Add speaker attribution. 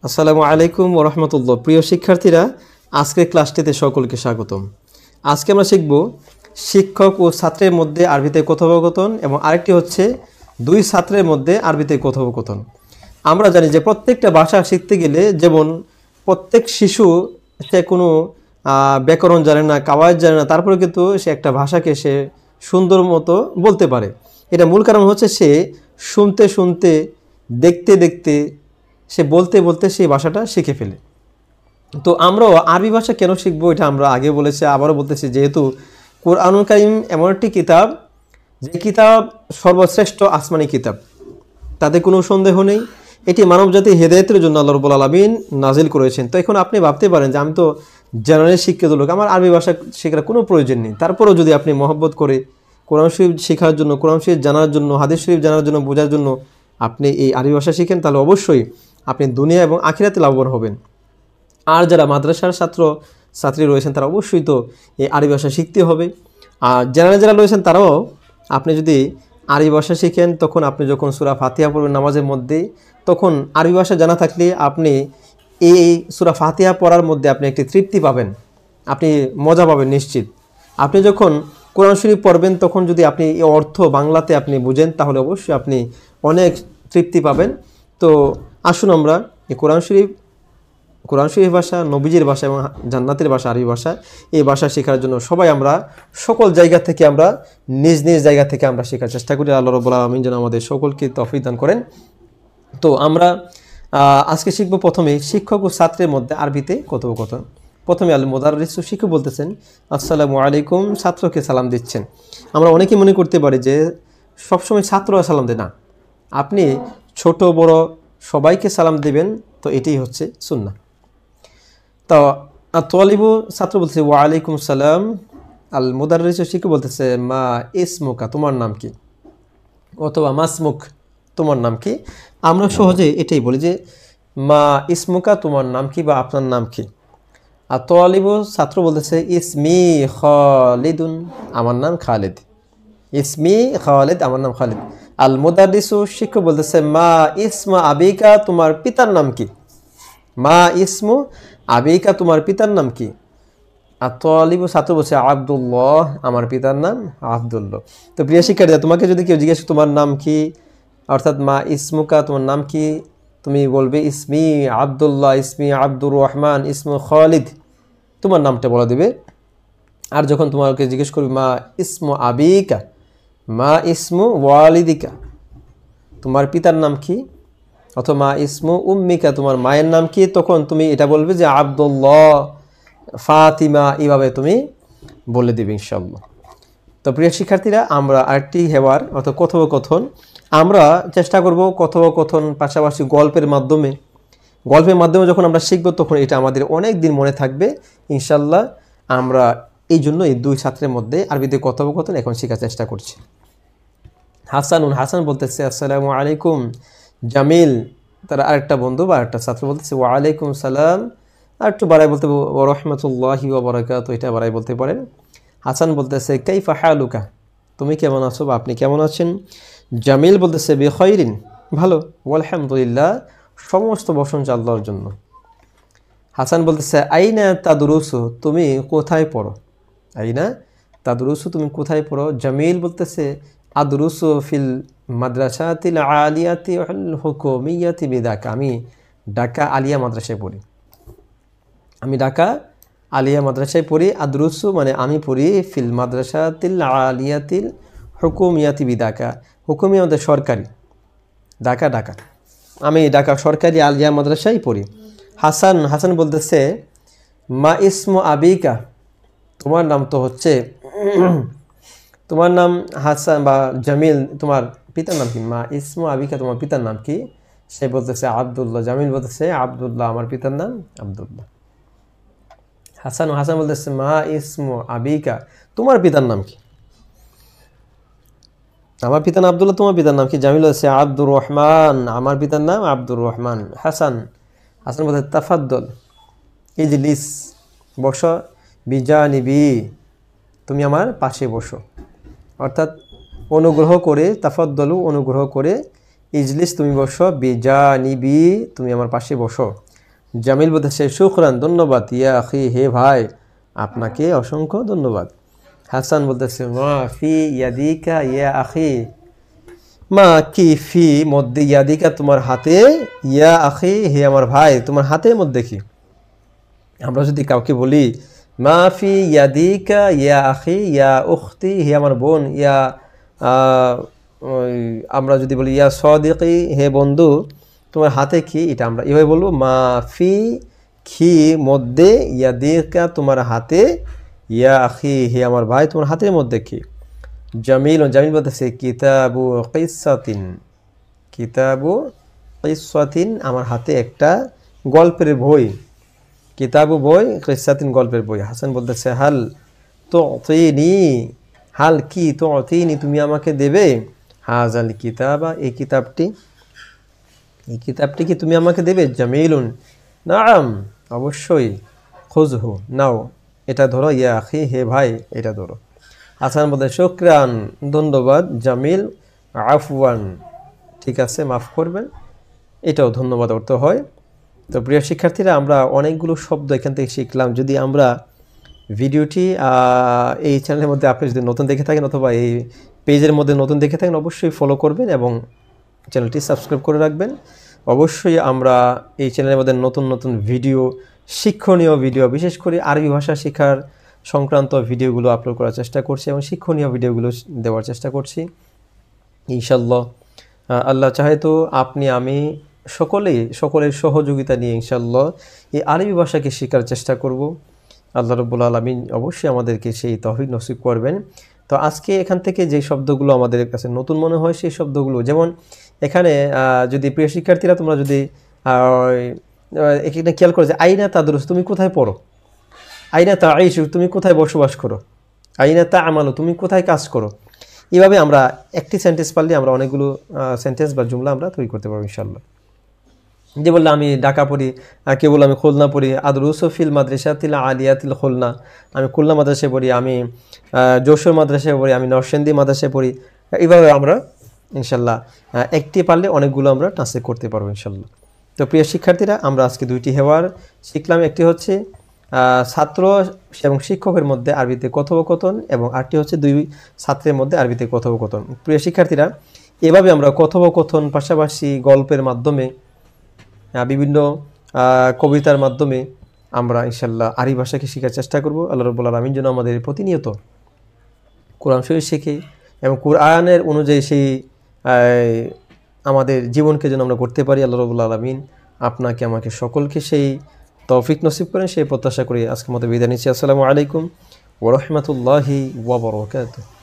Speaker 1: আসসালামু আলাইকুম ওয়া রাহমাতুল্লাহ। প্রিয় শিক্ষার্থীরা, আজকের ক্লাসটিতে সকলকে স্বাগতম। আজকে আমরা শিখব শিক্ষক ও ছাত্রের মধ্যে আরবিতে কথোপকথন এবং আরেকটি হচ্ছে দুই ছাত্রের মধ্যে আরবিতে কথোপকথন। আমরা জানি যে প্রত্যেকটা ভাষা শিখতে গেলে যেমন প্রত্যেক শিশু সে কোনো ব্যাকরণ জানে না, কাওয়ায়েদ জানে না, তারপরে কিন্তু সে একটা ভাষাকে সে সুন্দর মতো বলতে পারে। এটা মূল কারণ হচ্ছে সে শুনতে শুনতে, দেখতে দেখতে, সে বলতে বলতে সেই ভাষাটা শিখে ফেলে। তো আমরাও আরবি ভাষা কেন শিখবো এটা আমরা আগে বলেছি, আবারও বলতেছি, যেহেতু কোরআনুল কারীম এমন একটি কিতাব যে কিতাব সর্বশ্রেষ্ঠ আসমানি কিতাব, তাতে কোনো সন্দেহ নেই। এটি মানবজাতির হেদায়েতের জন্য আল্লাহ রাব্বুল আলামিন নাজিল করেছেন। তো এখন আপনি ভাবতে পারেন যে আমি তো জেনারেল শিক্ষিত লোক, আমার আরবি ভাষা শেখার কোনো প্রয়োজন নেই। তারপরেও যদি আপনি মহব্বত করে কোরআন শরীফ শেখার জন্য, কোরআন শরীফ জানার জন্য, হাদিস শরীফ জানার জন্য, বোঝার জন্য আপনি এই আরবি ভাষা শিখেন, তাহলে অবশ্যই আপনি দুনিয়া এবং আখিরাতে লাভবান হবেন। আর যারা মাদ্রাসার ছাত্র ছাত্রী রয়েছেন তারা অবশ্যই তো এই আরবি ভাষা শিখতে হবে। আর জেনারেল যারা রয়েছেন তারাও, আপনি যদি আরবি ভাষা শিখেন, তখন আপনি যখন সূরা ফাতিহা পড়বেন নামাজের মধ্যে, তখন আরবি ভাষা জানা থাকলে আপনি এই সূরা ফাতিহা পড়ার মধ্যে আপনি একটি তৃপ্তি পাবেন, আপনি মজা পাবেন নিশ্চিত। আপনি যখন কোরআন শরীফ পড়বেন তখন যদি আপনি এই অর্থ বাংলাতে আপনি বুঝেন, তাহলে অবশ্যই আপনি অনেক তৃপ্তি পাবেন। তো আসুন আমরা এই কোরআন শরীফ ভাষা, নবীজির ভাষা এবং জান্নাতের ভাষা আরবি ভাষা, এই ভাষা শেখার জন্য সবাই আমরা সকল জায়গা থেকে আমরা নিজ নিজ জায়গা থেকে আমরা শেখার চেষ্টা করি। আল্লাহ রাব্বুল আলামিন যেন আমাদের সকলকে তৌফিক দান করেন। তো আমরা আজকে শিখব প্রথমে শিক্ষক ও ছাত্রের মধ্যে আরবিতে কথোপকথন। প্রথমে আল মুদাররিস, শিক্ষক বলতেছেন আসসালামু আলাইকুম, ছাত্রকে সালাম দিচ্ছেন। আমরা অনেকে মনে করতে পারি যে সবসময় ছাত্ররা সালাম দেয়, না, আপনি ছোট বড় সবাইকে সালাম দেবেন, তো এটাই হচ্ছে সুন্নাহ। তো তালিবু, ছাত্র বলতেছে ওয়া আলাইকুম সালাম। আল মুদাররিস, শিক্ষক বলতেছে মা ইসমুকা, তোমার নাম কি, অথবা মাসমুক, তোমার নাম কি। আমরা সহজে এটাই বলি যে মা ইসমুকা, তোমার নাম কি বা আপনার নাম কি। আর তালিবু, ছাত্র বলতেছে ইসমি খালিদুন, আমার নাম খালিদ। ইসমি খালিদ, আমার নাম খালিদ। আল মুদাররিসু, শিক্ষক বলতেছে মা ইসমা আবিকা, তোমার পিতার নাম কি। মা ইসমু আবিকা, তোমার পিতার নাম কি। আর তালিবু, ছাত্র বলছে আব্দুল্লাহ, আমার পিতার নাম আব্দুল্লাহ। তো প্রিয় শিক্ষার্থীরা, তোমাকে যদি কেউ জিজ্ঞেস তোমার নাম কি, অর্থাৎ মা ইসমুকা, তোমার নাম কি, তুমি বলবে ইসমি আব্দুল্লাহ, ইসমি আব্দুর রহমান, ইসমু খালিদ, তোমার নামটা বলে দেবে। আর যখন তোমাকে জিজ্ঞেস করবে মা ইসমু আবিকা, মা ইসমু ওয়ালিদিকা, তোমার পিতার নাম কি, অথবা মা ইসমু উম্মিকা, তোমার মায়ের নাম কি, তখন তুমি এটা বলবে যে আব্দুল্লাহ, ফাতিমা, এইভাবে তুমি বলে দেবে ইনশাআল্লাহ। তো প্রিয় শিক্ষার্থীরা, আমরা আরেকটি হেওয়ার অর্থাৎ কথোপকথন আমরা চেষ্টা করব, কথোপকথন পাশাপাশি গল্পের মাধ্যমে যখন আমরা শিখব, তখন এটা আমাদের অনেক দিন মনে থাকবে ইনশাআল্লাহ। আমরা এই জন্য এই দুই ছাত্রের মধ্যে আরবিতে কথোপকথন এখন শেখার চেষ্টা করছি। হাসান বলতেছে আসসালামু আলাইকুম। জামিল, তার আরেকটা বন্ধু বা আরেকটা ছাত্র বলতেছে ওয়া আলাইকুম সালাম। আর একটু বাড়াই বলতে ওয়া রাহমাতুল্লাহি ওয়া বারাকাতুহু, এটা বাড়াই বলতে পারেন। হাসান বলতেছে কাইফা হালুকা, তুমি কেমন আছো বা আপনি কেমন আছেন। জামিল বলতেছে বিখাইরিন, ভালো। আলহামদুলিল্লাহ, সমস্ত প্রশংসা আল্লাহর জন্য। হাসান বলতেছে আইনা তাদরুসু, তুমি কোথায় পড়ো। আইনা তাদরুসু, তুমি কোথায় পড়ো। জামিল বলতেছে আদরুসু ফিল মাদ্রাসাতিল আলিয়াতি ওয়াল হুকুমিয়াতি বিঢাকা, আমি ঢাকা আলিয়া মাদ্রাসায় পড়ি। আমি ঢাকা আলিয়া মাদ্রাসায় পড়ি। আদরুসু মানে আমি পড়ি, ফিল মাদ্রাসাতিল আলিয়াতিল হুকুমিয়াতি বিঢাকা, হুকুমিয়া আমাদের সরকারি, ঢাকা, আমি ঢাকা সরকারি আলিয়া মাদ্রাসায় পড়ি। হাসান বলতেছে মা ইসমু আবিকা, তোমার নাম তো হচ্ছে, তোমার নাম হাসান বা জামিল, তোমার পিতার নাম কি। মা ইসমু আবিকা, তোমার পিতার নাম কি। সে বলতেছে আব্দুল্লাহ। জামিল বলতেছে আব্দুল্লাহ, আমার পিতার নাম আব্দুল্লাহ। হাসান বলতেছে মা ইসমু আবিকা, তোমার পিতার নাম কি। আমার পিতার নাম আব্দুল্লাহ, তোমার পিতার নাম কি। জামিল বলতেছে আব্দুর রহমান, আমার পিতার নাম আব্দুর রহমান। হাসান বলতেছে তাফাদ্দল, ইজলিস, বসো, বিজানিবি, তুমি আমার পাশে বসো। অর্থাৎ অনুগ্রহ করে, তাফাদ্দলু, অনুগ্রহ করে, ইজলিস, তুমি বসো, বিজানিবি, তুমি আমার পাশে বসো। জামিল বলতেছে শুকরান, ধন্যবাদ। ইয়া আখি, হে ভাই, আপনাকে অসংখ্য ধন্যবাদ। হাসান বলতেছে মা ফি ইয়াদিকা ইয়া আখি, মা কি ফি মধ্যে ইয়াদিকা তোমার হাতে, ইয়া আখি হে আমার ভাই তোমার হাতের মধ্যে কি। আমরা যদি কাউকে বলি মা ফি ইয়াদিকা ইয়া আখি ইয়া উখতি হে আমার বোন, ইয়া আমরা যদি বলি ইয়া সদিকি হে বন্ধু তোমার হাতে কি, এটা আমরা এভাবে বলবো মা ফি খি মধ্যে ইয়াদিকা তোমার হাতে, ইয়া আখি হে আমার ভাই তোমার হাতের মধ্যে কি। জামিল বলতেছে কিতাবু কিসাতিন, কিতাবু কিসাতিন আমার হাতে একটা গল্পের বই, কিতাবু বই, কিসাতিন গল্পের বই। হাসান বলতেছে হাল তুতিনি, হাল কি তুতিনি তুমি আমাকে দেবে, হাজাল কিতাবা এই কিতাবটি, এই কিতাবটি কি তুমি আমাকে দেবে। জামিলুন নাম অবশ্যই, খুজহু নাও এটা ধরো, ইয়া আখি হে ভাই এটা ধরো। হাসান বলতে শুকরান ধন্যবাদ, জামিল আফওয়ান ঠিক আছে মাফ করবেন, এটাও ধন্যবাদ অর্থ হয়। তো প্রিয় শিক্ষার্থীরা আমরা অনেকগুলো শব্দ এখান থেকে শিখলাম। যদি আমরা ভিডিওটি এই চ্যানেলের মধ্যে আপনি যদি নতুন দেখে থাকেন অথবা এই পেজের মধ্যে নতুন দেখে থাকেন অবশ্যই ফলো করবেন এবং চ্যানেলটি সাবস্ক্রাইব করে রাখবেন। অবশ্যই আমরা এই চ্যানেলের মধ্যে নতুন নতুন ভিডিও, শিক্ষণীয় ভিডিও, বিশেষ করে আরবি ভাষা শেখার সংক্রান্ত ভিডিওগুলো আপলোড করার চেষ্টা করছি এবং শিক্ষণীয় ভিডিওগুলো দেওয়ার চেষ্টা করছি ইনশাল্লাহ। আল্লাহ চাহে তো আপনি আমি সকলের সহযোগিতা নিয়ে ইনশাল্লাহ এই আরবি ভাষাকে শেখার চেষ্টা করব। আল্লাহ রাব্বুল আলামিন অবশ্যই আমাদেরকে সেই তৌফিক নসিব করবেন। তো আজকে এখান থেকে যে শব্দগুলো আমাদের কাছে নতুন মনে হয় সেই শব্দগুলো, যেমন এখানে যদি প্রিয় শিক্ষার্থীরা তোমরা যদি এখানে খেয়াল করো যে আইনা তাদরুস তুমি কোথায় পড়ো, আইনা তাঈশু তুমি কোথায় বসবাস করো, আইনা তা'মালু তুমি কোথায় কাজ করো। এইভাবে আমরা একটি সেন্টেন্স পারলে আমরা অনেকগুলো সেন্টেন্স বা জুমলা আমরা তৈরি করতে পারবো ইনশাআল্লাহ। যে বললে আমি ঢাকা পড়ি, কে বললো আমি খুলনা পড়ি, আদরুসু ফিল মাদ্রাসাতিল আলিয়াতিল খুলনা, আমি খুলনা মাদ্রাসায় পড়ি, আমি যশোর মাদ্রাসায় পড়ি, আমি নরসিংদী মাদ্রাসায় পড়ি। এইভাবে আমরা ইনশাল্লাহ একটি পারলে অনেকগুলো আমরা ট্রান্সলেট করতে পারবো ইনশাল্লাহ। তো প্রিয় শিক্ষার্থীরা আমরা আজকে দুইটি হেওয়ার শিখলাম, একটি হচ্ছে ছাত্র এবং শিক্ষকের মধ্যে আরবিতে কথোপকথন এবং আরটি হচ্ছে দুই ছাত্রের মধ্যে আরবিতে কথোপকথন। প্রিয় শিক্ষার্থীরা এভাবে আমরা কথোপকথন পাশাপাশি গল্পের মাধ্যমে, বিভিন্ন কবিতার মাধ্যমে আমরা ইনশাল্লাহ আরবি ভাষাকে শেখার চেষ্টা করব। আল্লাহ রাব্বুল আলামিন যেন আমাদের প্রতিনিয়ত কোরআন শরীফ শিখে এবং কোরআনের অনুযায়ী সেই আমাদের জীবনকে যেন আমরা করতে পারি। আল্লাহ রাব্বুল আলামিন আপনাকে আমাকে সকলকে সেই তৌফিক নসিব করেন সেই প্রত্যাশা করি আজকের মতো বিদায় নিচ্ছি। আসসালামু আলাইকুম ওয়া রাহমাতুল্লাহি ওয়া বারাকাতুহু।